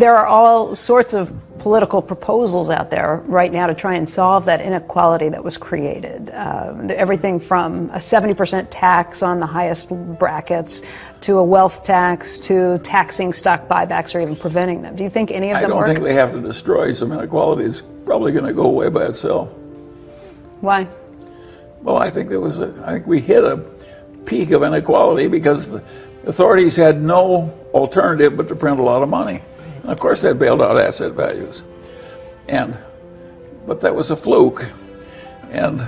There are all sorts of political proposals out there right now to try and solve that inequality that was created. Everything from a 70% tax on the highest brackets to a wealth tax to taxing stock buybacks or even preventing them. Do you think any of them work? I don't think they have to destroy some inequality. It's probably going to go away by itself. Why? Well, I think we hit a peak of inequality because the authorities had no alternative but to print a lot of money. Of course, that bailed out asset values, but that was a fluke, and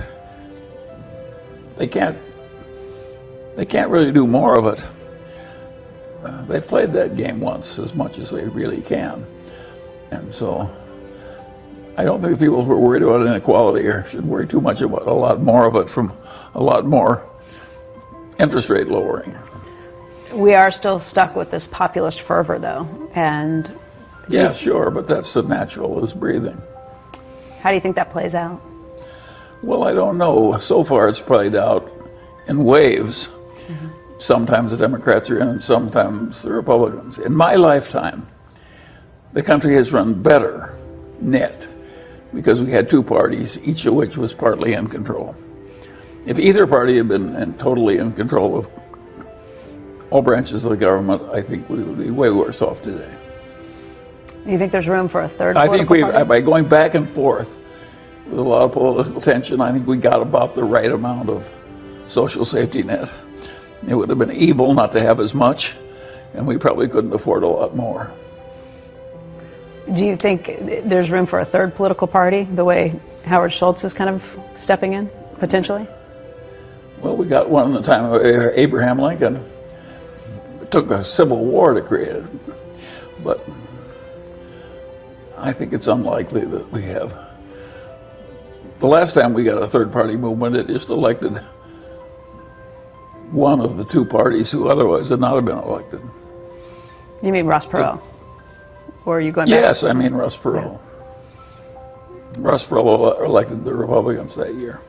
they can't really do more of it. They've played that game once as much as they really can, and so I don't think people who are worried about inequality should worry too much about a lot more of it from a lot more interest rate lowering. We are still stuck with this populist fervor, though, and yeah, sure, but that's as natural as breathing. How do you think that plays out? Well, I don't know. So far, it's played out in waves. Mm-hmm. Sometimes the Democrats are in, and sometimes the Republicans. In my lifetime, the country has run better net because we had two parties, each of which was partly in control. If either party had been totally in control of all branches of the government, I think we would be way worse off today. You think there's room for a third I political party? By going back and forth with a lot of political tension, I think we got about the right amount of social safety net. It would have been evil not to have as much, and we probably couldn't afford a lot more. Do you think there's room for a third political party, the way Howard Schultz is kind of stepping in, potentially? Well, we got one in the time of Abraham Lincoln. It took a civil war to create it, but I think it's unlikely that we have. The last time we got a third-party movement, it just elected one of the two parties who otherwise would not have been elected. You mean Ross Perot? Or are you going back? Yes, I mean Ross Perot. Yeah. Ross Perot elected the Republicans that year.